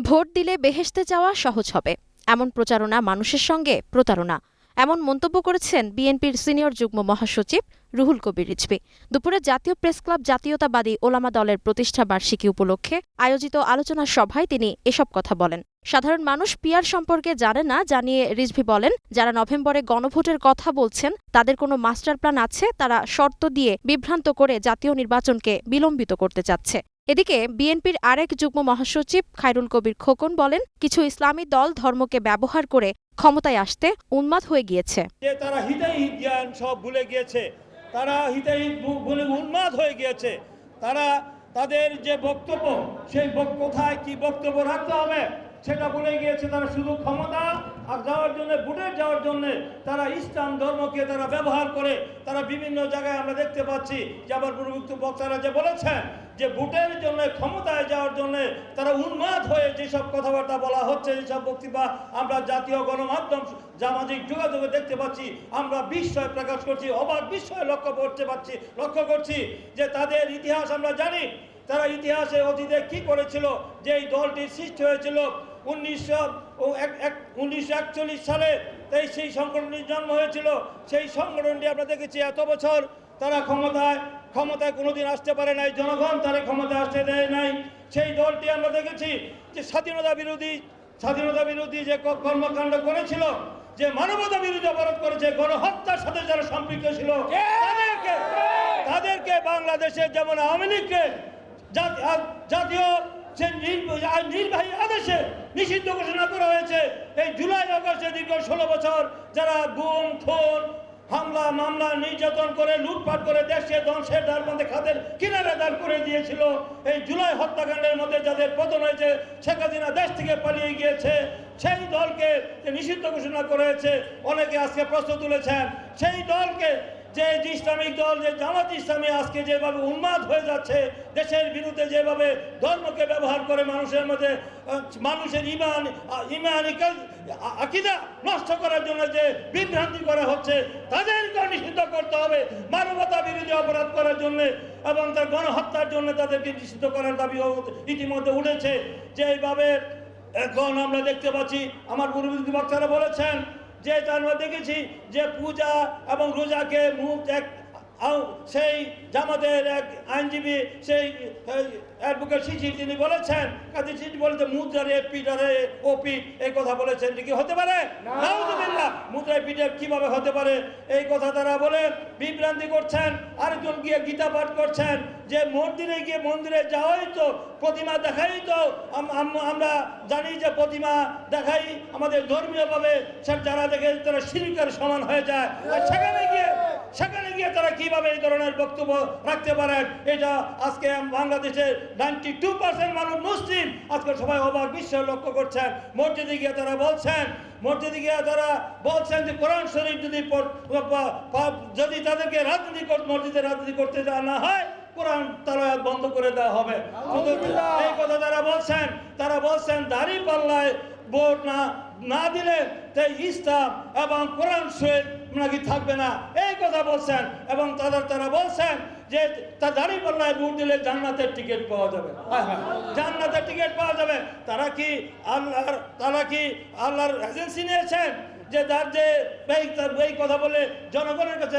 Vote দিলে বেহেশতে যাওয়া সহজ হবে, এমন প্রচারণা মানুষের সঙ্গে প্রতারণা, এমন মন্তব্য করেছেন বিএনপির সিনিয়র যুগ্ম মহাসচিব রুহুল কবির রিজভী। দুপুরে জাতীয় প্রেসক্লাব জাতীয়তাবাদী ওলামা দলের প্রতিষ্ঠা বার্ষিকী উপলক্ষে আয়োজিত আলোচনা সভায় তিনি এসব কথা বলেন। সাধারণ মানুষ পিআর সম্পর্কে জানে না জানিয়ে রিজভী বলেন, যারা নভেম্বরে গণভোটের কথা বলছেন তাদের কোনো মাস্টার প্ল্যান আছে, তারা শর্ত দিয়ে বিভ্রান্ত করে জাতীয় নির্বাচনকে বিলম্বিত করতে চাচ্ছে। এদিকে বিএনপির আরেক যুগ্ম মহাসচিব খায়রুল কবির খোকন বলেন, কিছু ইসলামী দল ধর্মকে ব্যবহার করে ক্ষমতায় আসতে উন্মাদ হয়ে গিয়েছে। তারা হিতাহিত জ্ঞান সব ভুলে গিয়েছে, তারা হিতাহিত বলে উন্মাদ হয়ে গিয়েছে। তারা তাদের যে বক্তব্য, সেই কোথায় কি বক্তব্য রাখতে হবে সেটা ভুলে গিয়েছে। তারা শুধু ক্ষমতা আর যাওয়ার জন্য, ভোটে যাওয়ার জন্য তারা ইসলাম ধর্মকে তারা ব্যবহার করে তারা বিভিন্ন জায়গায় আমরা দেখতে পাচ্ছি যে আবার পূর্ববর্তী বক্তারা যে বলেছেন যে ভোটের জন্য, ক্ষমতায় যাওয়ার জন্য তারা উন্মাদ হয়ে যেসব কথাবার্তা বলা হচ্ছে, যেসব বক্তব্য আমরা জাতীয় গণমাধ্যম, সামাজিক যোগাযোগে দেখতে পাচ্ছি, আমরা বিস্ময় প্রকাশ করছি, অবাক বিস্ময় লক্ষ্য করছি যে তাদের ইতিহাস আমরা জানি। তারা ইতিহাসে অতীতে কি করেছিল, যে এই দলটি সৃষ্টি হয়েছিল 1941 সালে, তাই সেই সংগঠনটির জন্ম হয়েছিল। সেই সংগঠনটি আমরা দেখেছি এত বছর তারা ক্ষমতায় কোনোদিন আসতে পারে নাই, জনগণ তারা ক্ষমতায় আসতে দেয় নাই। সেই দলটি আমরা দেখেছি যে স্বাধীনতা বিরোধী যে কর্মকাণ্ড করেছিল, যে মানবতা বিরোধী অপরাধ করেছে, গণহত্যার সাথে যারা সম্পৃক্ত ছিল তাদেরকে বাংলাদেশের যেমন আওয়ামী লীগকে জাতীয় নির্বাহী আদেশে নিষিদ্ধ ঘোষণা করা হয়েছে। এই জুলাই আগস্টে দীর্ঘ 16 বছর যারা গুম, খুন, হামলা, মামলা, নির্যাতন করে, লুটপাট করে দেশে ধ্বংসের দ্বার মধ্যে খাদের কিনারে দাঁড় করে দিয়েছিল, এই জুলাই হত্যাকাণ্ডের মধ্যে যাদের পতন হয়েছে, শেখ হাসিনা দেশ থেকে পালিয়ে গিয়েছে, সেই দলকে নিষিদ্ধ ঘোষণা করা হয়েছে। অনেকে আজকে প্রশ্ন তুলেছেন সেই দলকে, যে ইসলামিক দল, যে জামাত ইসলামী আজকে যেভাবে উন্মাদ হয়ে যাচ্ছে, দেশের বিরুদ্ধে যেভাবে ধর্মকে ব্যবহার করে মানুষের মধ্যে মানুষের আকীদা নষ্ট করার জন্য যে বিভ্রান্তি করা হচ্ছে, তাদেরকে নিষিদ্ধ করতে হবে মানবতা বিরোধী অপরাধ করার জন্য, এবং তার গণহত্যার জন্য তাদেরকে নিষিদ্ধ করার দাবি ইতিমধ্যে উঠেছে। যে এইভাবে এখন আমরা দেখতে পাচ্ছি, আমার পূর্ববর্তী বক্তারা বলেছেন যে আমরা দেখেছি যে পূজা এবং রোজাকে সেই জামাতের এক আইনজীবী, সেই অ্যাডভোকেট শিশির, তিনি বলেছেন, কাজী শিশির বলেছে মুদ্রারে পিটারে ওপি, এই কথা বলেছেন। কি হতে পারে? নাউযুবিল্লাহ, মুদ্রায় পিঠে কিভাবে হতে পারে? এই কথা তারা বলে বিভ্রান্তি করছেন। আরেকজন গিয়ে গীতা পাঠ করছেন যে মন্দিরে যাওয়াই তো, প্রতিমা দেখাই তো, আমরা জানি যে প্রতিমা দেখাই আমাদের ধর্মীয়ভাবে যারা দেখে তারা শিরকের সমান হয়ে যায়। আর সেখানে গিয়ে তারা কিভাবে এই ধরনের বক্তব্য রাখতে পারেন? এটা আজকে বাংলাদেশের 92% মানুষ মুসলিম, আজকে সবাই অবাক বিস্ময় লক্ষ্য করছেন। মসজিদে গিয়ে তারা বলছেন যে কোরআন শরীফ যদি তাদেরকে মসজিদে রাজনীতি করতে দেওয়া না হয়, কোরআন তালাওয়াত বন্ধ করে দেওয়া হবে। এই কথা তারা বলছেন দাঁড়িপাল্লায় ভোট না দিলে তাই ইসলাম এবং কোরআন শরীফ নাকি থাকবে না, এই কথা বলছেন। এবং তারা বলছেন যে দাঁড়িপাল্লায় ভোট দিলে জান্নাতের টিকিট পাওয়া যাবে, জান্নাতের টিকিট পাওয়া যাবে। তারা কি আল্লাহর এজেন্সি নিয়েছেন যে এই কথা বলে জনগণের কাছে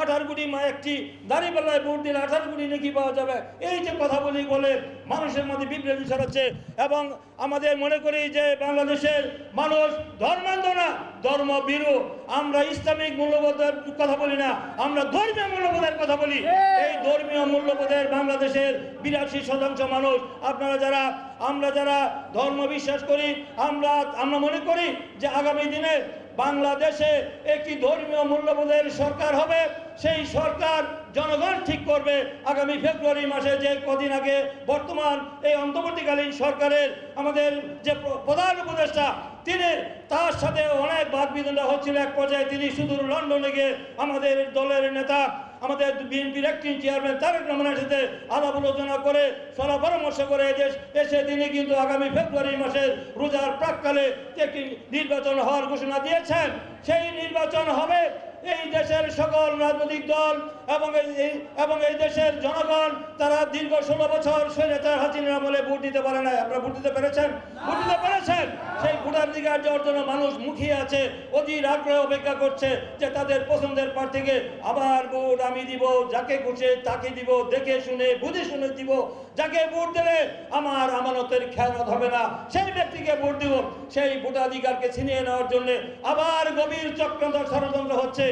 18 কোটি একটি দাঁড়িপাল্লায় ভোট দিলে 18 কোটি নাকি পাওয়া যাবে, এই যে কথা বলে মানুষের মধ্যে বিভ্রান্তি ছড়াচ্ছে। এবং আমাদের মনে করি যে বাংলাদেশের মানুষ ধর্মান্ধ না, ধর্মভীরু। আমরা ইসলামিক মূল্যবোধের কথা বলি না, আমরা ধর্মীয় মূল্যবোধের কথা বলি। এই ধর্মীয় মূল্যবোধের বাংলাদেশের 82% মানুষ, আমরা যারা ধর্ম বিশ্বাস করি, আমরা মনে করি যে আগামী দিনে বাংলাদেশে একটি ধর্মীয় মূল্যবোধের সরকার হবে। সেই সরকার জনগণ ঠিক করবে। আগামী ফেব্রুয়ারি মাসে, যে কদিন আগে বর্তমান এই অন্তর্বর্তীকালীন সরকারের আমাদের যে প্রধান উপদেষ্টা, তার সাথে অনেক বাদবিতণ্ডা হচ্ছিল। এক পর্যায়ে তিনি শুধু লন্ডনে গিয়ে আমাদের দলের নেতা, আমাদের বিএনপির অ্যাক্টিং চেয়ারম্যান তারেক রহমানের সাথে আলাপ আলোচনা করে, সলা পরামর্শ করে এসে তিনি কিন্তু আগামী ফেব্রুয়ারি মাসের রোজার প্রাককালে একটি নির্বাচন হওয়ার ঘোষণা দিয়েছেন। সেই নির্বাচন হবে এই দেশের সকল রাজনৈতিক দল এবং এই দেশের জনগণ তারা দীর্ঘ 16 বছর স্বৈরাচার হাসিনার আমলে ভোট দিতে পারে না। আপনারা ভোট দিতে পেরেছেন? ভোট দিতে পেরেছেন? সেই ভোটাধিকার যাওয়ার জন্য মানুষ মুখিয়ে আছে, অধীর আগ্রহে অপেক্ষা করছে যে তাদের পছন্দের প্রার্থীকে আবার ভোট আমি দিব, যাকে খুশি তাকে দিব, দেখে শুনে বুঝে শুনে দিব, যাকে ভোট দিলে আমার আমানতের খেয়ানত হবে না সেই ব্যক্তিকে ভোট দিব। সেই ভোটাধিকারকে ছিনিয়ে নেওয়ার জন্য আবার গভীর চক্রান্ত ষড়যন্ত্র হচ্ছে।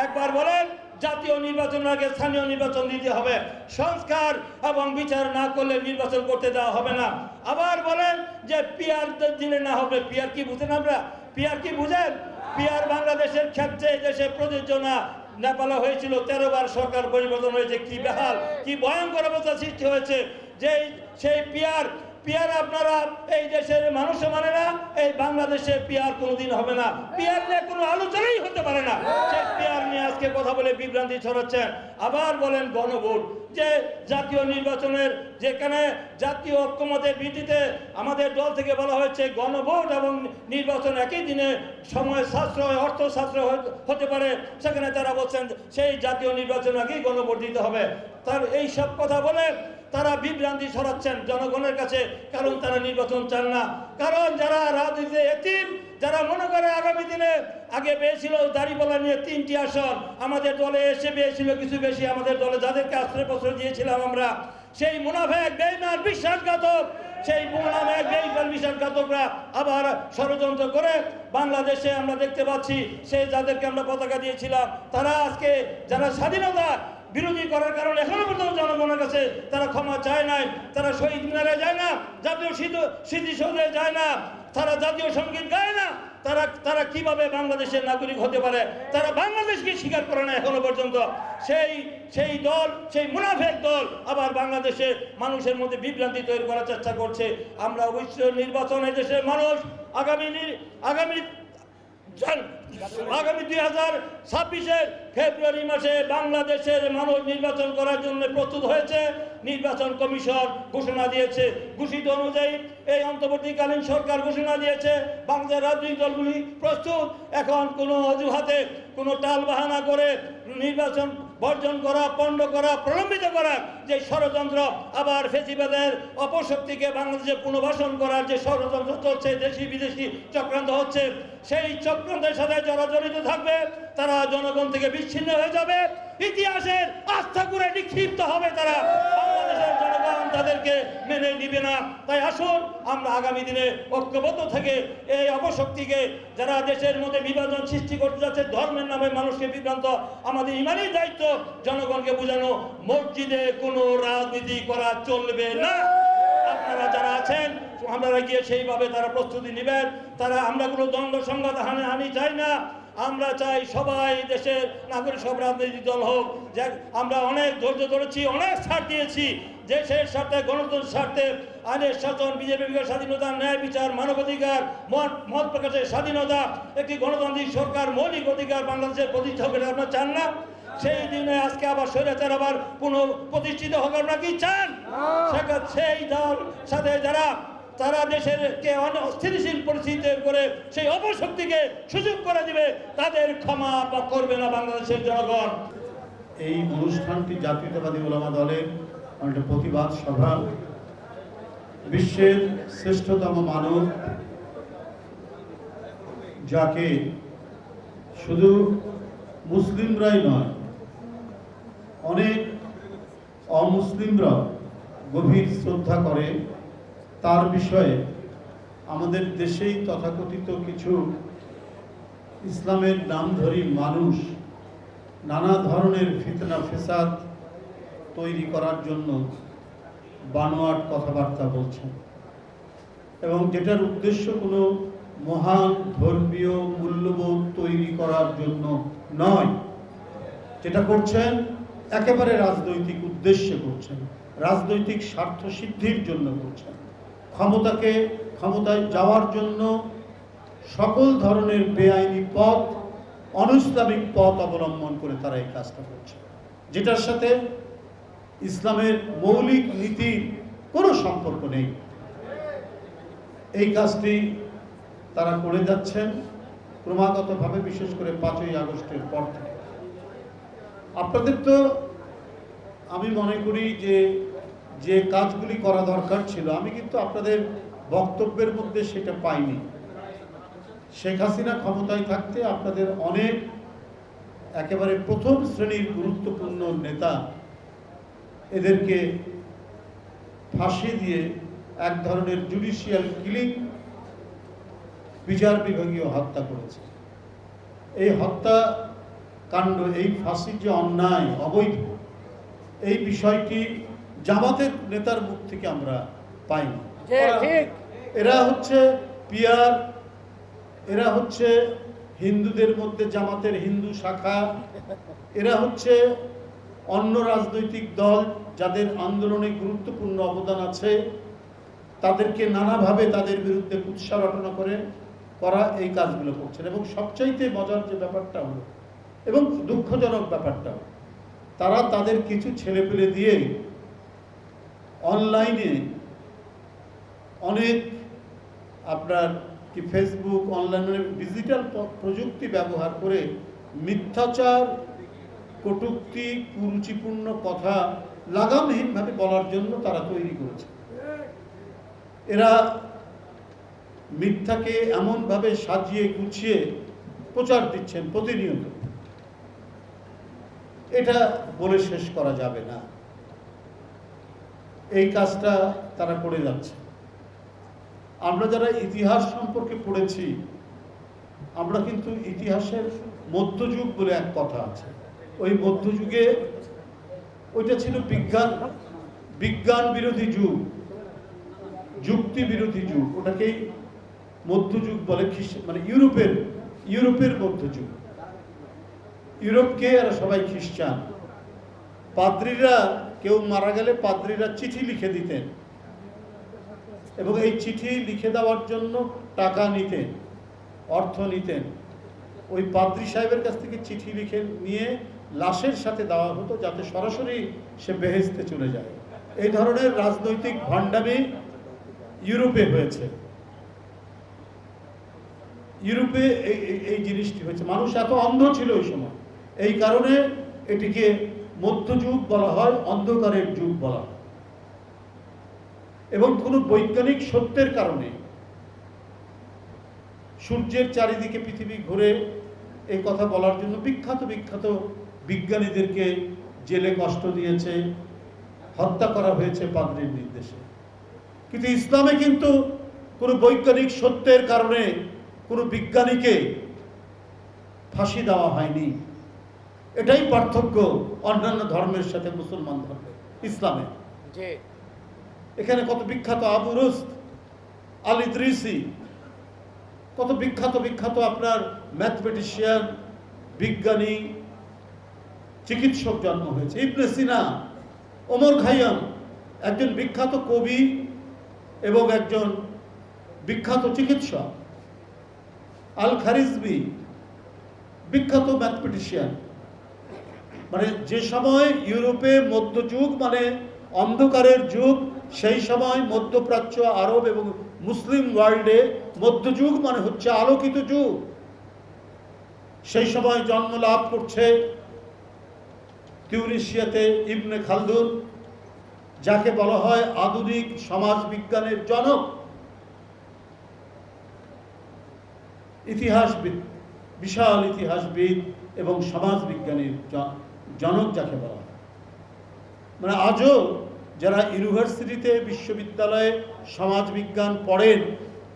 একবার বলেন জাতীয় নির্বাচনের আগে স্থানীয় নির্বাচন দিতে হবে, সংস্কার এবং বিচার না করলে নির্বাচন করতে দেওয়া হবে না। আবার বলেন যে পিআর দিনে না হবে। পিআর কি বুঝেন? আমরা পিআর কি বুঝেন? পিআর বাংলাদেশের ক্ষেত্রে দেশে প্রযোজ্য না। নেপালে হয়েছিল 13 বার সরকার পরিবর্তন হয়েছে, কি বেহাল কি ভয়ঙ্কর অবস্থা সৃষ্টি হয়েছে। যে সেই পিআর আপনারা এই দেশের মানুষ মানে না, এই বাংলাদেশে পিআর কোনোদিন হবে না। পিআর নিয়ে কোনো আলোচনাই হতে পারে না। সেই পিআর নিয়ে আজকে কথা বলে বিভ্রান্তি ছড়াচ্ছেন। আবার বলেন গণভোট, যে জাতীয় নির্বাচনের যেখানে জাতীয় ঐক্যমতের ভিত্তিতে আমাদের দল থেকে বলা হয়েছে গণভোট এবং নির্বাচন একই দিনে সময় সাশ্রয় অর্থ সাশ্রয় হতে পারে, সেখানে তারা বলছেন সেই জাতীয় নির্বাচন আগেই গণভোট দিতে হবে। তার এই সব কথা বলে তারা বিভ্রান্তি ছড়াচ্ছেন জনগণের কাছে, কারণ তারা নির্বাচন চান না। কারণ যারা রাজনীতিতে এতিম, যারা মনে করে আগামী দিনে আগে পেয়েছিল দাঁড়িপাল্লা নিয়ে 3টি আসন, আমাদের দলে এসে পেয়েছিল কিছু বেশি, আমাদের দলে যাদেরকে আশ্রয় প্রশ্রয় দিয়েছিলাম আমরা, সেই মুনাফেক বেঈমান বিশ্বাসঘাতক, সেই মুনাফেক বেঈমান বিশ্বাসঘাতকরা আবার ষড়যন্ত্র করে বাংলাদেশে আমরা দেখতে পাচ্ছি সেই যাদেরকে আমরা পতাকা দিয়েছিলাম তারা আজকে যারা স্বাধীনতা বিরোধী করার কারণে এখনো পর্যন্ত জনগণের কাছে তারা ক্ষমা চায় নাই। তারা শহীদ মিনারে যায় না, জাতীয় স্মৃতিসৌধে যায় না, তারা জাতীয় সঙ্গীত গায় না। তারা কিভাবে বাংলাদেশের নাগরিক হতে পারে? তারা বাংলাদেশকে স্বীকার করে না এখনো পর্যন্ত। সেই দল, সেই মুনাফেক দল আবার বাংলাদেশে মানুষের মধ্যে বিভ্রান্তি তৈরি করার চেষ্টা করছে। আমরা অবশ্যই নির্বাচনে দেশের মানুষ আগামী 2026-এর ফেব্রুয়ারি মাসে বাংলাদেশের মানুষ নির্বাচন করার জন্য প্রস্তুত হয়েছে। নির্বাচন কমিশন ঘোষণা দিয়েছে, ঘোষিত অনুযায়ী এই অন্তর্বর্তীকালীন সরকার ঘোষণা দিয়েছে বাংলাদেশের রাজনৈতিক দলগুলি প্রস্তুত। এখন কোনো অজুহাতে কোনো টাল বাহানা করে নির্বাচন বর্জন করা, পণ্ড করা, প্রলম্বিত করা যে ষড়যন্ত্র, আবার ফেসিবাদের অপশক্তিকে বাংলাদেশে পুনর্বাসন করার যে ষড়যন্ত্র চলছে, দেশি বিদেশি চক্রান্ত হচ্ছে, সেই চক্রান্তের সাথে যারা জড়িত থাকবে তারা জনগণ থেকে বিচ্ছিন্ন হয়ে যাবে, ইতিহাসের আস্থা করে নিক্ষিপ্ত হবে তারা। বাংলাদেশের জনগণ তাদেরকে মেনে নিবে না। তাই আসুন আমরা আগামী দিনে ঐক্যবদ্ধ থেকে এই অপশক্তিকে, যারা দেশের মধ্যে বিভাজন সৃষ্টি করতে যাচ্ছে ধর্মের নামে মানুষকে বিভ্রান্ত, আমাদের ইমানি দায়িত্ব জনগণকে বোঝানো মসজিদে কোনো রাজনীতি করা চলবে না। আপনারা যারা আছেন আপনারা গিয়ে সেইভাবে তারা প্রস্তুতি নেবেন। আমরা কোনো দ্বন্দ্ব সংঘাত হানি চাই না। আমরা চাই সবাই দেশের নাগরিক, সব রাজনৈতিক দল হোক। যে আমরা অনেক ধৈর্য ধরেছি, অনেক ছাড় দিয়েছি দেশের স্বার্থে, গণতন্ত্রের স্বার্থে, আইনের শাসন, বিজেপি স্বাধীনতা, ন্যায় বিচার, মানবাধিকার, মত প্রকাশের স্বাধীনতা, একটি গণতান্ত্রিক সরকার, মৌলিক অধিকার বাংলাদেশের প্রতিষ্ঠা করে আপনারা চান না? সেই দিনে আজকে আবার স্বৈরাচার আবার পুনঃপ্রতিষ্ঠিত হোক আপনারা কি চান? সেই দল সাথে তারা দেশেরকে অস্থিতিশীল পরিস্থিতি করে সেই অপশক্তিকে সুযোগ করে দিবে, তাদের ক্ষমা করবে না বাংলাদেশের জনগণ। এই অনুষ্ঠানটি জাতীয়তাবাদী ওলামা দলের একটা প্রতিবাদ সভা। বিশ্বের শ্রেষ্ঠতম মানব, যাকে শুধু মুসলিমরাই নয়, অনেক অমুসলিমরা গভীর শ্রদ্ধা করে, তার বিষয়ে আমাদের দেশেই তথাকথিত কিছু ইসলামের নামধারী মানুষ নানা ধরনের ফিতনা ফেসাদ তৈরি করার জন্য বানোয়াট কথাবার্তা বলছেন, এবং যেটার উদ্দেশ্য কোনো মহান ধর্মীয় মূল্যবোধ তৈরি করার জন্য নয়। যেটা করছেন একেবারে রাজনৈতিক উদ্দেশ্যে করছেন, রাজনৈতিক স্বার্থ সিদ্ধির জন্য করছেন, ক্ষমতায় যাওয়ার জন্য সকল ধরনের বেআইনি পথ, অনৈসলামিক পথ অবলম্বন করে তারা এই কাজটা করছে, যেটার সাথে ইসলামের মৌলিক নীতির কোনো সম্পর্ক নেই। এই কাজটি তারা করে যাচ্ছেন ক্রমাগতভাবে, বিশেষ করে 5ই আগস্টের পর থেকে। আপনাদের তো আমি মনে করি যে যে কাজগুলি করা দরকার ছিল, আমি কিন্তু আপনাদের বক্তব্যের মধ্যে সেটা পাইনি। শেখ হাসিনা ক্ষমতায় থাকতে আপনাদের অনেক একেবারে প্রথম শ্রেণীর গুরুত্বপূর্ণ নেতা এদেরকে ফাঁসি দিয়ে এক ধরনের জুডিশিয়াল কিলিং, বিচার বিভাগীয় হত্যা করেছে। এই হত্যা কাণ্ড, এই ফাঁসির যে অন্যায় অবৈধ, এই বিষয়টি জামাতের নেতার মুখ থেকে আমরা পাইনি। এরা হচ্ছে পিয়ার, এরা হচ্ছে হিন্দুদের মধ্যে জামাতের হিন্দু শাখা, এরা হচ্ছে অন্য রাজনৈতিক দল যাদের আন্দোলনে গুরুত্বপূর্ণ অবদান আছে, তাদেরকে নানাভাবে তাদের বিরুদ্ধে কুৎসা রটনা করা এই কাজগুলো করছেন। এবং সবচাইতে মজার যে ব্যাপারটা হলো এবং দুঃখজনক ব্যাপারটা, তারা তাদের কিছু ছেলেপেলে দিয়ে অনলাইনে অনেক আপনার কি ফেসবুক, অনলাইনে ডিজিটাল প্রযুক্তি ব্যবহার করে মিথ্যাচার, কটূক্তি, কুরুচিপূর্ণ কথা লাগামহীনভাবে বলার জন্য তারা তৈরি করেছে। এরা মিথ্যাকে এমনভাবে সাজিয়ে গুছিয়ে প্রচার দিচ্ছেন প্রতিনিয়ত, এটা বলে শেষ করা যাবে না। এই কাজটা তারা করে যাচ্ছে। আমরা যারা ইতিহাস সম্পর্কে পড়েছি, আমরা কিন্তু ইতিহাসের মধ্যযুগ বলে এক কথা আছে। ওই মধ্যযুগে ওইটা ছিল বিজ্ঞান বিরোধী যুগ, যুক্তি বিরোধী যুগ। ওটাকেই মধ্যযুগ বলে, মানে ইউরোপের মধ্যযুগ। ইউরোপকে আর সবাই খ্রিস্টান। পাদ্রীরা, কেউ মারা গেলে পাদ্রীরা চিঠি লিখে দিতেন এবং এই চিঠি লিখে দেওয়ার জন্য টাকা নিতেন, অর্থ নিতেন। ওই পাদ্রী সাহেবের কাছ থেকে চিঠি লিখে নিয়ে লাশের সাথে দেওয়া হতো, যাতে সরাসরি সে বেহেশতে চলে যায়। এই ধরনের রাজনৈতিক ভণ্ডামি ইউরোপে হয়েছে। ইউরোপে এই জিনিসটি হয়েছে। মানুষ এত অন্ধ ছিল ওই সময়, এই কারণে এটিকে মধ্যযুগ বলা হয়, অন্ধকারের যুগ বলা হয়। এবং কোনো বৈজ্ঞানিক সত্যের কারণে সূর্যের চারিদিকে পৃথিবী ঘুরে এই কথা বলার জন্য বিখ্যাত বিজ্ঞানীদেরকে জেলে কষ্ট দিয়েছে, হত্যা করা হয়েছে পাদ্রীর নির্দেশে। কিন্তু ইসলামে কিন্তু কোনো বৈজ্ঞানিক সত্যের কারণে কোনো বিজ্ঞানীকে ফাঁসি দেওয়া হয়নি। এটাই পার্থক্য অন্যান্য ধর্মের সাথে মুসলমান ধর্মের, ইসলামে। এখানে কত বিখ্যাত আবু রুস্ত আল ইদ্রিসি, কত বিখ্যাত আপনার ম্যাথমেটিশিয়ান, বিজ্ঞানী, চিকিৎসক জন্ম হয়েছে। ইবনে সিনা, ওমর খাইয়াম, একজন বিখ্যাত কবি এবং একজন বিখ্যাত চিকিৎসক। আল খারিজমি, বিখ্যাত ম্যাথমেটিশিয়ান। মানে যে সময় ইউরোপে মধ্যযুগ মানে অন্ধকারের যুগ, সেই সময় মধ্যপ্রাচ্য, আরব এবং মুসলিম ওয়ার্ল্ডে মধ্যযুগ মানে হচ্ছে আলোকিত যুগ। সেই সময় জন্ম লাভ করছে তিউনিসিয়াতে ইবনে খালদুন, যাকে বলা হয় আধুনিক সমাজ বিজ্ঞানের জনক, ইতিহাসবিদ, বিশাল ইতিহাসবিদ এবং সমাজ বিজ্ঞানীর জনক যাকে বলা হয়। মানে আজও যারা ইউনিভার্সিটিতে, বিশ্ববিদ্যালয়ে সমাজ বিজ্ঞান পড়েন,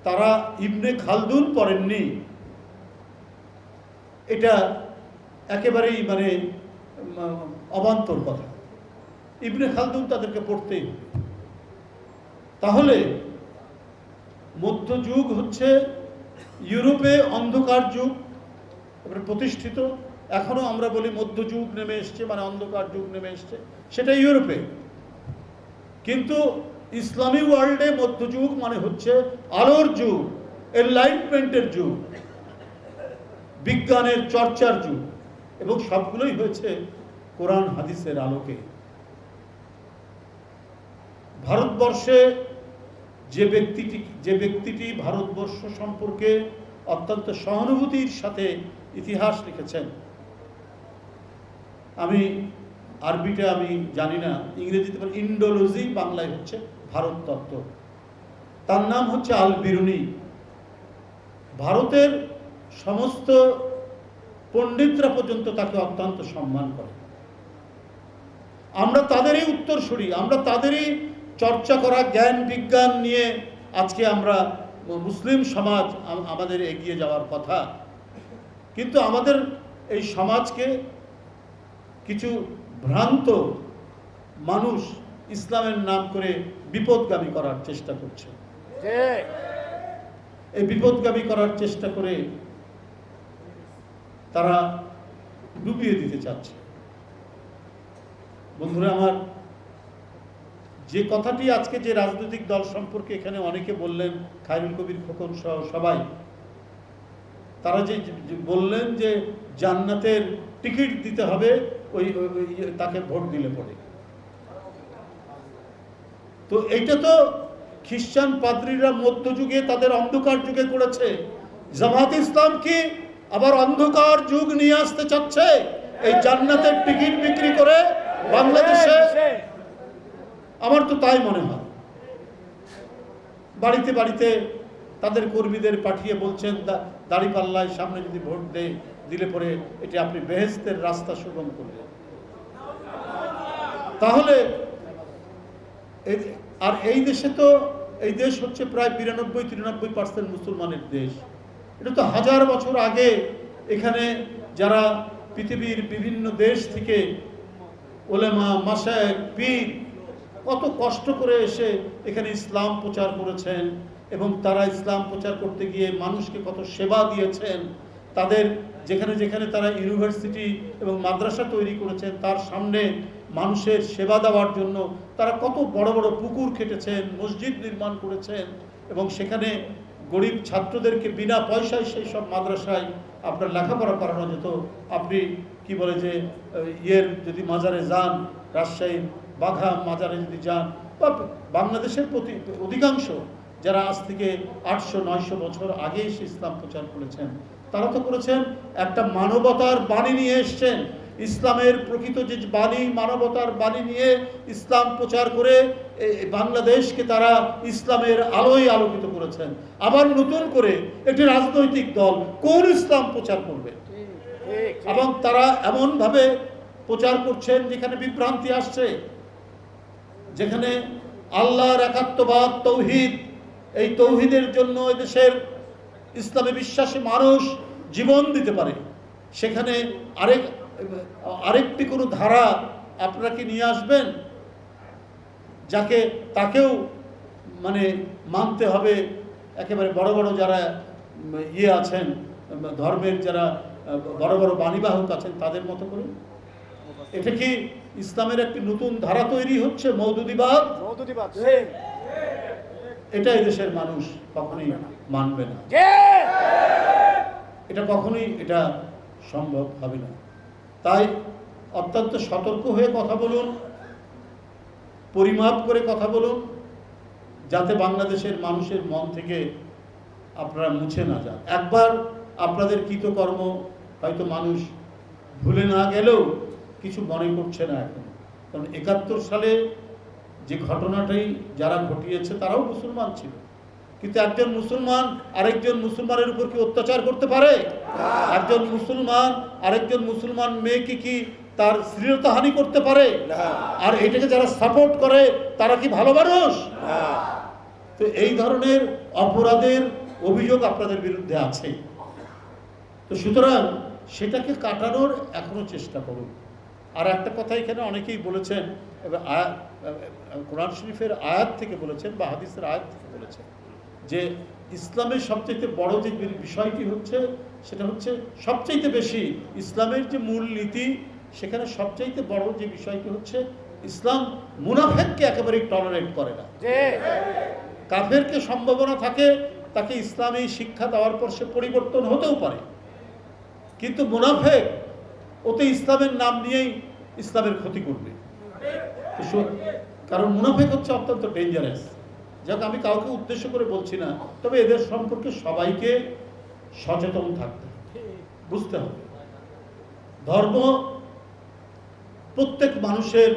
তারা ইবনে খালদুন পড়েননি, এটা একেবারেই মানে অবান্তর কথা। ইবনে খালদুন তাদেরকে পড়তেই হবে। তাহলে মধ্যযুগ হচ্ছে ইউরোপে অন্ধকার যুগ প্রতিষ্ঠিত। এখনো আমরা বলি মধ্যযুগ নেমে এসছে, মানে অন্ধকার যুগ নেমে এসছে, সেটা ইউরোপে। কিন্তু ইসলামী ওয়ার্ল্ডে মধ্যযুগ মানে হচ্ছে আলোর যুগ, এনলাইটমেন্টের যুগ, বিজ্ঞানের চর্চার যুগ। এবং সবগুলোই হয়েছে কোরআন হাদিসের আলোকে। ভারতবর্ষে যে ব্যক্তিটি ভারতবর্ষ সম্পর্কে অত্যন্ত সহানুভূতির সাথে ইতিহাস লিখেছেন, আমি আরবিটা আমি জানি না, ইংরেজিতে বলে ইন্ডোলজি, বাংলায় হচ্ছে ভারত তত্ত্ব। তার নাম হচ্ছে আল বিরুনি। ভারতের সমস্ত পণ্ডিতরা পর্যন্ত তাকে অত্যন্ত সম্মান করে। আমরা তাদেরই উত্তরসূরি, আমরা তাদেরই চর্চা করা জ্ঞান বিজ্ঞান নিয়ে আজকে আমরা মুসলিম সমাজ আমাদের এগিয়ে যাওয়ার কথা। কিন্তু আমাদের এই সমাজকে কিছু ভ্রান্ত মানুষ ইসলামের নাম করে বিপদগামী করার চেষ্টা করছে। এই বিপদগামী করার চেষ্টা করে তারা ডুবিয়ে দিতে চাচ্ছে। বন্ধুরা আমার, যে কথাটি আজকে যে রাজনৈতিক দল সম্পর্কে এখানে অনেকে বললেন, খায়রুল কবির খোকন সহ সবাই, তারা যে বললেন যে জান্নাতের টিকিট দিতে হবে ওই তাকে ভোট দিলে পড়ে। তো এইটা তো খ্রিস্টান পাদ্রীরা মধ্যযুগে তাদের অন্ধকার যুগে করেছে। জামাত ইসলাম কি আবার অন্ধকার যুগ নিয়ে আসতে চাচ্ছে এই জান্নাতের টিকিট বিক্রি করে বাংলাদেশে? আমার তো তাই মনে হয়। বাড়িতে বাড়িতে তাদের কর্মীদের পাঠিয়ে বলছেন দাড়িপাল্লায় সামনে যদি ভোট দিলে পরে এটি আপনি বেহেশতের রাস্তা সুগম করবেন। তাহলে আর এই দেশে তো, এই দেশ হচ্ছে প্রায় 92-93% মুসলমানের দেশ। এটা তো হাজার বছর আগে এখানে যারা পৃথিবীর বিভিন্ন দেশ থেকে ওলেমা, মাশায়েখ, পীর কত কষ্ট করে এসে এখানে ইসলাম প্রচার করেছেন, এবং তারা ইসলাম প্রচার করতে গিয়ে মানুষকে কত সেবা দিয়েছেন। তাদের যেখানে যেখানে তারা ইউনিভার্সিটি এবং মাদ্রাসা তৈরি করেছেন, তার সামনে মানুষের সেবা দেওয়ার জন্য তারা কত বড় বড় পুকুর কেটেছেন, মসজিদ নির্মাণ করেছেন, এবং সেখানে গরিব ছাত্রদেরকে বিনা পয়সায় সেই সব মাদ্রাসায় আপনার লেখাপড়া করানো যেত। আপনি কি বলে যে যদি মাজারে যান, রাজশাহীর বাঘা মাজারে যদি যান, বা বাংলাদেশের অধিকাংশ যারা আজ থেকে 800-900 বছর আগে এসে ইসলাম প্রচার করেছেন, তারা তো করেছেন একটা মানবতার বাণী নিয়ে এসছেন। ইসলামের প্রকৃত যে বাণী, মানবতার বাণী নিয়ে ইসলাম প্রচার করে বাংলাদেশকে তারা ইসলামের আলোয় আলোকিত করেছেন। আবার নতুন করে একটি রাজনৈতিক দল কোন ইসলাম প্রচার করবে? এবং তারা এমনভাবে প্রচার করছেন যেখানে বিভ্রান্তি আসছে, যেখানে আল্লাহর একাত্মবাদ, তৌহিদ, এই তৌহিদের জন্য এদেশের ইসলামে বিশ্বাসী মানুষ জীবন দিতে পারে, সেখানে আরেকটি কোনো ধারা আপনারা কি নিয়ে আসবেন যাকে তাকেও মানে মানতে হবে? একেবারে বড় বড় যারা আছেন, ধর্মের যারা বড় বড় বাণীবাহক আছেন, তাদের মতো করে এটা কি ইসলামের একটি নতুন ধারা তৈরি হচ্ছে? মওদুদিবাদ। এটা এদেশের মানুষ কখনোই মানবে না, এটা কখনোই এটা সম্ভব হবে না। তাই অত্যন্ত সতর্ক হয়ে কথা বলুন, পরিমাপ করে কথা বলুন, যাতে বাংলাদেশের মানুষের মন থেকে আপনারা মুছে না যান। একবার আপনাদের কৃতকর্ম হয়তো মানুষ ভুলে না গেলেও কিছু মনে করছে না এখন, কারণ 71 সালে যে ঘটনাটাই যারা ঘটিয়েছে তারাও মুসলমান ছিল, কিন্তু একজন মুসলমান আরেকজন মুসলমানের উপর কি অত্যাচার করতে পারে? একজন মুসলমান আরেকজন মুসলমান মেয়েকে কি তার শ্লীলতাহানি করতে পারে? আর এটাকে যারা সাপোর্ট করে তারা কি ভালো মানুষ? তো এই ধরনের অপরাধের অভিযোগ আপনাদের বিরুদ্ধে আছে। তো সুতরাং সেটাকে কাটানোর এখনো চেষ্টা করুন। আর একটা কথা এখানে অনেকেই বলেছেন, কোরআন শরীফের আয়াত থেকে বলেছেন বা হাদিসের আয়াত থেকে বলেছেন যে ইসলামের সবচেয়ে বড় যে বিষয়টি হচ্ছে সেটা হচ্ছে সবচেয়ে বেশি ইসলামের যে মূল নীতি, সেখানে সবচেয়ে বড় যে বিষয়টি হচ্ছে ইসলাম মুনাফেককে একেবারেই টলারেট করে না। কাফেরকে সম্ভাবনা থাকে তাকে ইসলামী শিক্ষা দেওয়ার পর সে পরিবর্তন হতেও পারে, কিন্তু মুনাফেক ওতে ইসলামের নাম নিয়েই ইসলামের ক্ষতি করবে। কারণ মুনাফেক হচ্ছে অত্যন্ত ডেঞ্জারাস। যাক, আমি কাউকে উদ্দেশ্য করে বলছি না, তবে এদের সম্পর্কে সবাইকে সচেতন থাকতে হবে, বুঝতে হবে। ধর্ম প্রত্যেক মানুষের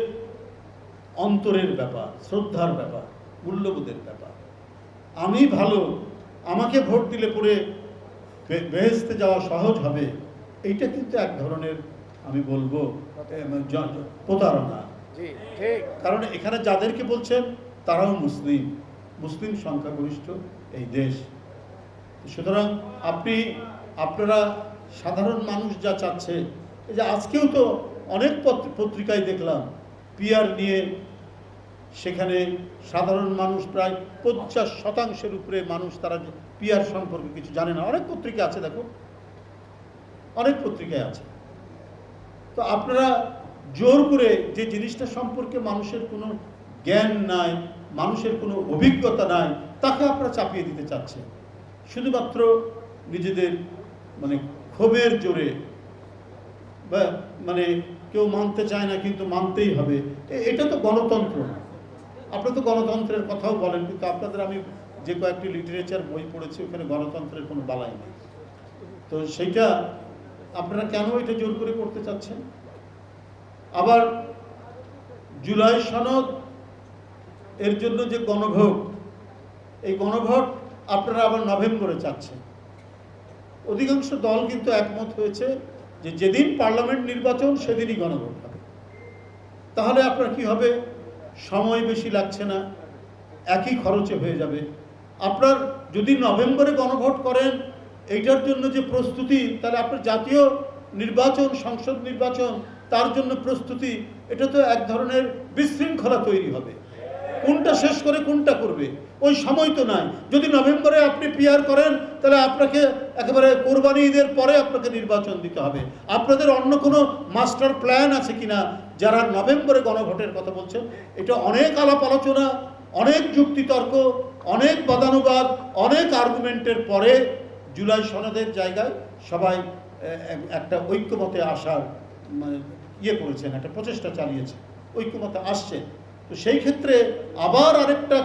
অন্তরের ব্যাপার, শ্রদ্ধার ব্যাপার, মূল্যবোধের ব্যাপার। আমি ভালো, আমাকে ভোট দিলে পরে বেহেশতে যাওয়া সহজ হবে, এইটা কিন্তু এক ধরনের আমি বলবো প্রতারণা। কারণ এখানে যাদেরকে বলছেন তারাও মুসলিম সংখ্যাগরিষ্ঠ এই দেশ। সুতরাং আপনারা সাধারণ মানুষ যা চাচ্ছে, এই যে আজকেও তো অনেক পত্রিকায় দেখলাম পিআর নিয়ে, সেখানে সাধারণ মানুষ প্রায় 50% উপরে মানুষ তারা পিআর সম্পর্কে কিছু জানে না। অনেক পত্রিকা আছে, দেখো অনেক পত্রিকায় আছে। তো আপনারা জোর করে যে জিনিসটা সম্পর্কে মানুষের কোনো জ্ঞান নাই, মানুষের কোনো অভিজ্ঞতা নাই, তাকে আপনারা চাপিয়ে দিতে চাচ্ছেন শুধুমাত্র নিজেদের ক্ষোভের জোরে, বা কেউ মানতে চায় না কিন্তু মানতেই হবে। এটা তো গণতন্ত্র না। আপনারা তো গণতন্ত্রের কথাও বলেন, কিন্তু আপনাদের আমি যে কয়েকটি লিটারেচার বই পড়েছি ওখানে গণতন্ত্রের কোনো বালাই নেই। তো সেইটা আপনারা কেন এটা জোর করে করতে চাচ্ছেন? আবার জুলাই সনদ এর জন্য যে গণভোট, এই গণভোট আপনারা আবার নভেম্বরে চাচ্ছেন। অধিকাংশ দল কিন্তু একমত হয়েছে যে যেদিন পার্লামেন্ট নির্বাচন সেদিনই গণভোট হবে। তাহলে আপনার কি হবে? সময় বেশি লাগছে না, একই খরচে হয়ে যাবে। আপনার যদি নভেম্বরে গণভোট করেন এইটার জন্য যে প্রস্তুতি, তাহলে আপনার জাতীয় নির্বাচন, সংসদ নির্বাচন, তার জন্য প্রস্তুতি, এটা তো এক ধরনের বিশৃঙ্খলা তৈরি হবে। কোনটা শেষ করে কোনটা করবে ওই সময় তো নাই। যদি নভেম্বরে আপনি পিআর করেন তাহলে আপনাকে একেবারে কোরবানি ঈদের পরে আপনাকে নির্বাচন দিতে হবে। আপনাদের অন্য কোনো মাস্টার প্ল্যান আছে কিনা যারা নভেম্বরে গণভোটের কথা বলছেন? এটা অনেক আলাপ আলোচনা, অনেক যুক্তিতর্ক, অনেক বাদানুবাদ, অনেক আর্গুমেন্টের পরে জুলাই সনদের জায়গায় সবাই একটা ঐক্যমতে আসার করেছেন, একটা প্রচেষ্টা চালিয়েছে, ঐক্যমতে আসছে। তো সেই ক্ষেত্রে আবার আরেকটা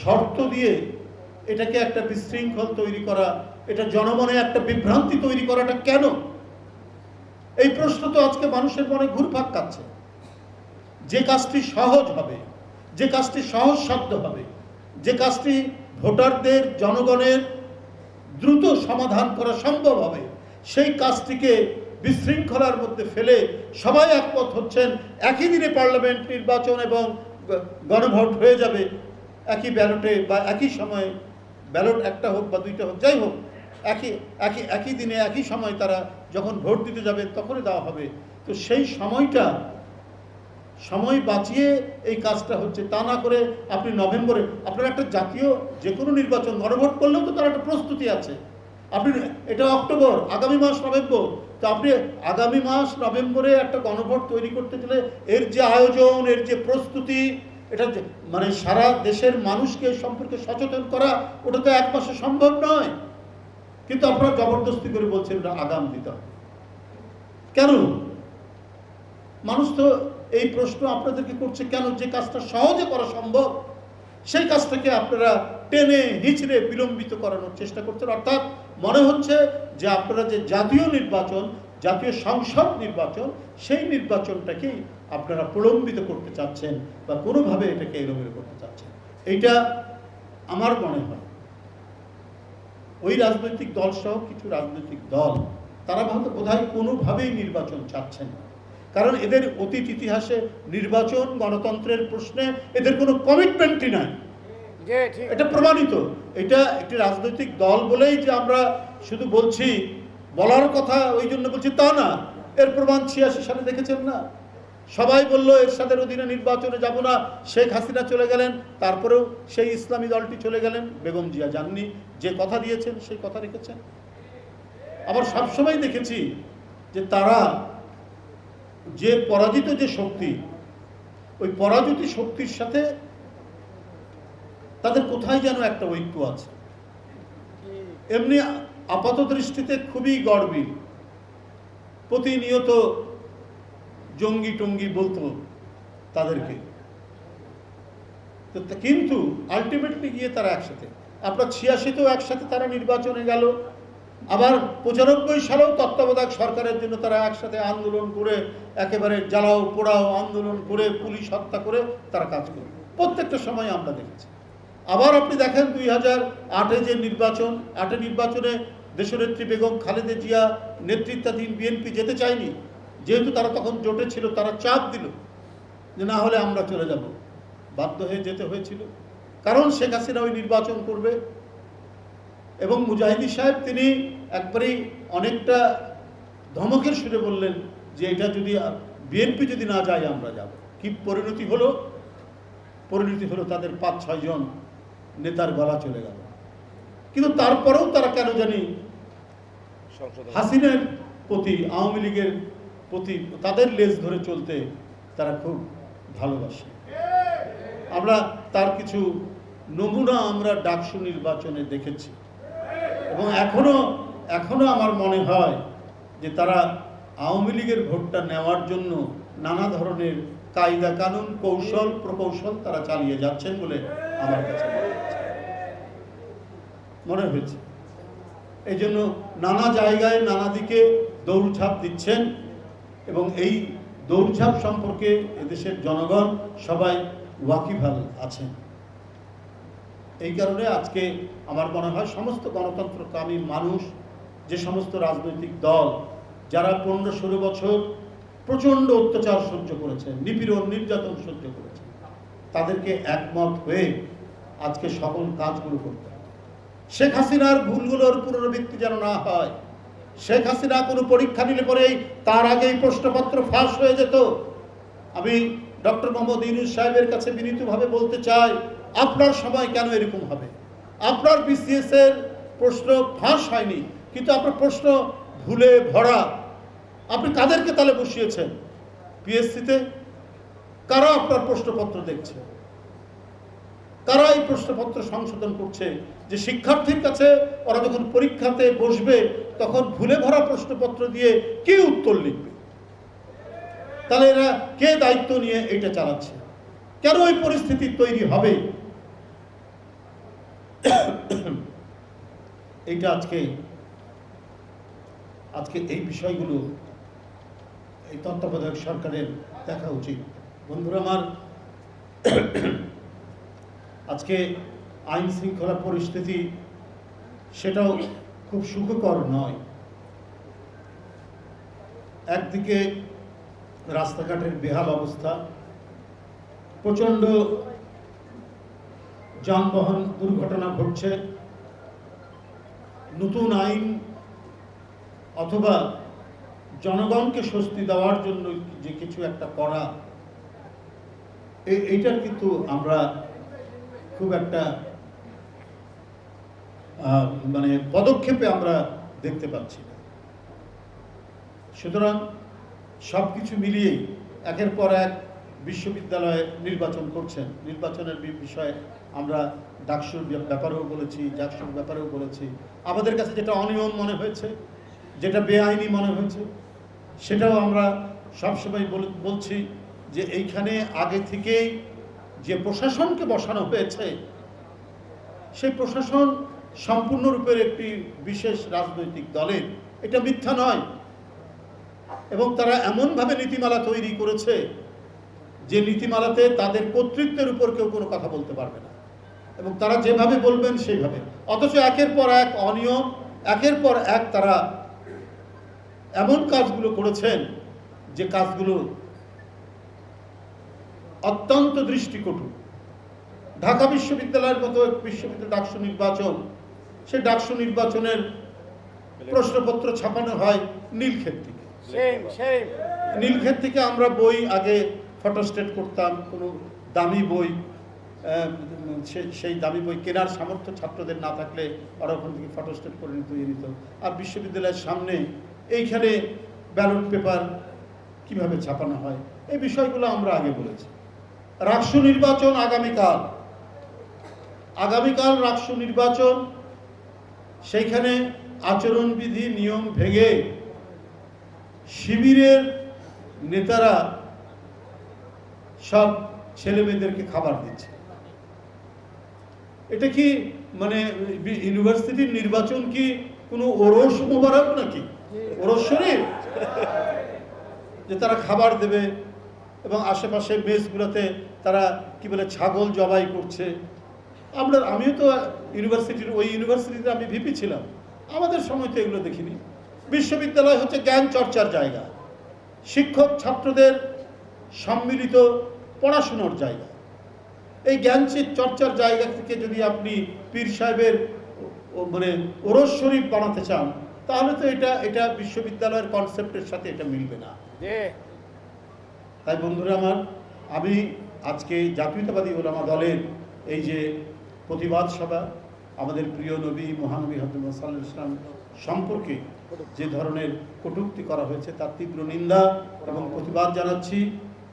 শর্ত দিয়ে এটাকে একটা বিশৃঙ্খল তৈরি করা, এটা জনমনে একটা বিভ্রান্তি তৈরি করাটা কেন? এই প্রশ্ন তো আজকে মানুষের মনে ঘুরপাক খাচ্ছে। যে কাজটি সহজ হবে, যে কাজটি সহজসাধ্য হবে, যে কাজটি ভোটারদের, জনগণের দ্রুত সমাধান করা সম্ভব হবে, সেই কাজটিকে বিশৃঙ্খলার মধ্যে ফেলে সবাই একমত হচ্ছেন একই দিনে পার্লামেন্ট নির্বাচন এবং গণভোট হয়ে যাবে একই ব্যালটে বা একই সময়ে, ব্যালট একটা হোক বা দুইটা হোক, যাই হোক, একই দিনে একই সময় তারা যখন ভোট দিতে যাবে তখনই দেওয়া হবে। তো সেই সময় বাঁচিয়ে এই কাজটা হচ্ছে। তা না করে আপনি নভেম্বরে, আপনার একটা জাতীয় যে কোনো নির্বাচন গণভোট করলেও তো তার একটা প্রস্তুতি আছে। আপনি এটা অক্টোবর, আগামী মাস নভেম্বর, তো আপনি আগামী মাস নভেম্বরে একটা গণভোট তৈরি করতে গেলে এর যে আয়োজন, এর যে প্রস্তুতি, এটা সারা দেশের মানুষকে সম্পর্কে সচেতন করা, ওটা তো এক মাসে সম্ভব নয়। কিন্তু আপনারা জবরদস্তি করে বলছেন এটা আগাম দিতে হবে। কেন? মানুষ তো এই প্রশ্ন আপনাদেরকে করছে কেন? যে কাজটা সহজে করা সম্ভব সেই কাজটাকে আপনারা টেনে হিচড়ে বিলম্বিত করানোর চেষ্টা করছেন। অর্থাৎ মনে হচ্ছে যে আপনারা যে জাতীয় নির্বাচন, জাতীয় সংসদ নির্বাচন, সেই নির্বাচনটাকেই আপনারা প্রলম্বিত করতে চাচ্ছেন বা কোনোভাবে এটাকে এলোমেলো করতে চাচ্ছেন। এইটা আমার মনে হয় ওই রাজনৈতিক দল সহ কিছু রাজনৈতিক দল তারা বোধহয় কোনোভাবেই নির্বাচন চাচ্ছেন না। কারণ এদের অতীত ইতিহাসে নির্বাচন, গণতন্ত্রের প্রশ্নে এদের কোনো কমিটমেন্টই নাই। এটা প্রমাণিত। এটা একটি রাজনৈতিক দল বলেই যে আমরা শুধু বলছি, বলার কথা ওই জন্য বলছি তা না। এর প্রমাণ 86 সালে দেখেছেন না? সবাই বলল এরশাদের অধীনে নির্বাচনে যাব না, শেখ হাসিনা চলে গেলেন, তারপরেও সেই ইসলামী দলটি চলে গেলেন, বেগম জিয়া যাননি। যে কথা দিয়েছেন সেই কথা রেখেছেন। আবার সবসময় দেখেছি যে তারা যে পরাজিত যে শক্তি, ওই পরাজিত শক্তির সাথে তাদের কোথায় যেন একটা ঐক্য আছে। এমনি আপাত দৃষ্টিতে খুবই গর্বিল, প্রতিনিয়ত জঙ্গি টঙ্গি বলতো তাদেরকে, কিন্তু আলটিমেটলি গিয়ে তারা একসাথে। আপনার 86তেও একসাথে তারা নির্বাচনে গেল, আবার 95 সালেও তত্ত্বাবধায়ক সরকারের জন্য তারা একসাথে আন্দোলন করে, একেবারে জ্বালাও পোড়াও আন্দোলন করে, পুলিশ হত্যা করে তারা কাজ করে, প্রত্যেকটা সময় আমরা দেখেছি। আবার আপনি দেখেন 2008-এ যে নির্বাচন, 8-এ নির্বাচনে দেশনেত্রী বেগম খালেদা জিয়া নেতৃত্বাধীন বিএনপি যেতে চায়নি, যেহেতু তারা তখন জোটে ছিল, তারা চাপ দিল যে না হলে আমরা চলে যাব, বাধ্য হয়ে যেতে হয়েছিল, কারণ শেখ হাসিনা ওই নির্বাচন করবে। এবং মুজাহিদি সাহেব তিনি একবারেই অনেকটা ধমকের সুরে বললেন যে এটা যদি বিএনপি যদি না যায় আমরা যাব। কি পরিণতি হলো? পরিণতি হলো তাদের 5-6 জন নেতার গলা চলে গেল। কিন্তু তারপরেও তারা কেন জানি হাসিনার প্রতি, আওয়ামী লীগের প্রতি তাদের লেজ ধরে চলতে তারা খুব ভালোবাসে। আমরা তার কিছু নমুনা আমরা ডাকসু নির্বাচনে দেখেছি, এবং এখনো আমার মনে হয় যে তারা আওয়ামী লীগের ভোটটা নেওয়ার জন্য নানা ধরনের কায়দা কানুন, কৌশল প্রকৌশল তারা চালিয়ে যাচ্ছেন বলে আমার কাছে মনে হয়েছে। এই জন্য নানা জায়গায় নানা দিকে দৌড়ঝাঁপ দিচ্ছেন, এবং এই দৌড়ঝাঁপ সম্পর্কে এদেশের জনগণ সবাই ওয়াকিবহাল আছেন। এই কারণে আজকে আমার মনে হয় সমস্ত গণতন্ত্রকামী মানুষ, যে সমস্ত রাজনৈতিক দল যারা 15-16 বছর প্রচণ্ড অত্যাচার সহ্য করেছেন, নিপীড়ন নির্যাতন সহ্য করেছেন, তাদেরকে একমত হয়ে আজকে সকল কাজগুলো করতে হবে। শেখ হাসিনার ভুলগুলোর পুনরাবৃত্তি যেন না হয়। শেখ হাসিনা কোনো পরীক্ষা নিলে পরেই তার আগেই প্রশ্নপত্র ফাঁস হয়ে যেত। আমি ডক্টর মোহাম্মদ ইউনূস সাহেবের কাছে বিনীতভাবে বলতে চাই, আপনার সময় কেন এরকম হবে? আপনার বিসিএস এর প্রশ্ন ফাঁস হয়নি, কিন্তু আপনার প্রশ্ন ভুলে ভরা। আপনি কাদেরকে তাহলে বসিয়েছেন পিএসসিতে? কারা আপনার প্রশ্নপত্র দেখছে? কারা এই প্রশ্নপত্র সংশোধন করছে? যে শিক্ষার্থীর কাছে ওরা যখন পরীক্ষাতে বসবে তখন ভুলে ভরা প্রশ্নপত্র দিয়ে কে উত্তর লিখবে? তাহলে এরা কে দায়িত্ব নিয়ে এটা চালাচ্ছে? কেন এই পরিস্থিতি তৈরি হবে? এইটা আজকে এই বিষয়গুলো এই তত্ত্বাবধায়ক সরকারের দেখা উচিত। বন্ধুরা আমার, আজকে আইন শৃঙ্খলা পরিস্থিতি সেটাও খুব সুখকর নয়। একদিকে রাস্তাঘাটের বেহাল অবস্থা, প্রচণ্ড যানবাহন দুর্ঘটনা ঘটছে। নতুন আইন অথবা জনগণকে স্বস্তি দেওয়ার জন্য যে কিছু একটা করা, এইটার কিন্তু আমরা খুব একটা মানে পদক্ষেপে আমরা দেখতে পাচ্ছি না। সুতরাং সবকিছু মিলিয়ে একের পর এক বিশ্ববিদ্যালয়ে নির্বাচন করছেন। নির্বাচনের বিষয়ে আমরা ডাকসুর ব্যাপারেও বলেছি, জাকসুর ব্যাপারেও বলেছি। আমাদের কাছে যেটা অনিয়ম মনে হয়েছে, যেটা বেআইনি মনে হয়েছে, সেটাও আমরা সবসময় বলছি যে এইখানে আগে থেকেই যে প্রশাসনকে বসানো হয়েছে, সেই প্রশাসন সম্পূর্ণরূপে একটি বিশেষ রাজনৈতিক দলের, এটা মিথ্যা নয়। এবং তারা এমনভাবে নীতিমালা তৈরি করেছে যে নীতিমালাতে তাদের কর্তৃত্বের উপর কেউ কোনো কথা বলতে পারবে না, এবং তারা যেভাবে বলবেন সেইভাবে। অথচ একের পর এক অনিয়ম, একের পর এক তারা এমন কাজগুলো করেছেন যে কাজগুলো অত্যন্ত দৃষ্টিকটু। ঢাকা বিশ্ববিদ্যালয়ের মতো বিশ্ববিদ্যালয় ডাকসু নির্বাচন, সেই ডাকসু নির্বাচনের প্রশ্নপত্র ছাপানো হয় নীলক্ষেত থেকে। নীলক্ষেত থেকে আমরা বই আগে ফটোস্টেট করতাম, কোনো দামি বই, সেই দামি বই কেনার সামর্থ্য ছাত্রদের না থাকলে ওরা ওখান থেকে ফটোস্টেট করে নিত। আর বিশ্ববিদ্যালয়ের সামনে এইখানে ব্যালট পেপার কিভাবে ছাপানো হয়, এই বিষয়গুলো আমরা আগে বলেছি। রাকসু নির্বাচন আগামীকাল রাকসু নির্বাচন, সেইখানে আচরণবিধি নিয়ম ভেঙে শিবিরের নেতারা সব ছেলে মেয়েদেরকে খাবার দিচ্ছে। এটা কি মানে ইউনিভার্সিটির নির্বাচন কি কোনো ওরস মোবারক নাকি, ওরস শরীফ, যে তারা খাবার দেবে এবং আশেপাশে মেসগুলোতে তারা কি বলে ছাগল জবাই করছে। আমিও তো ওই ইউনিভার্সিটিতে আমি ভিপি ছিলাম, আমাদের সময় তো এগুলো দেখিনি। বিশ্ববিদ্যালয় হচ্ছে জ্ঞান চর্চার জায়গা, শিক্ষক ছাত্রদের সম্মিলিত পড়াশোনার জায়গা। এই জ্ঞান চর্চার জায়গা থেকে যদি আপনি পীর সাহেবের মানে ওরস শরীফ বানাতে চান, তাহলে তো এটা বিশ্ববিদ্যালয়ের কনসেপ্টের সাথে এটা মিলবে না। তাই বন্ধুরা আমার, আমি আজকে জাতীয়তাবাদী ওলামা দলের এই যে প্রতিবাদ সভা, আমাদের প্রিয় নবী মহানবী হযরত মুহাম্মদ সাল্লাল্লাহু আলাইহি ওয়াসাল্লাম সম্পর্কে যে ধরনের কটূক্তি করা হয়েছে তার তীব্র নিন্দা এবং প্রতিবাদ জানাচ্ছি।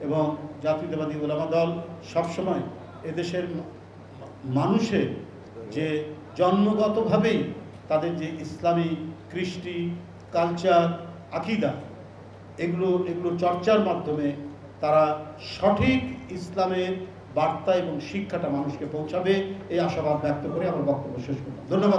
এবং জাতীয়তাবাদী ওলামা দল সবসময় এদেশের মানুষের যে জন্মগতভাবেই তাদের যে ইসলামী কৃষ্টি, কালচার, আকীদা, এগুলো চর্চার মাধ্যমে তারা সঠিক ইসলামের বার্তা এবং শিক্ষাটা মানুষকে পৌঁছাবে, এই আশাবাদ ব্যক্ত করে আমার বক্তব্য শেষ করলাম। ধন্যবাদ।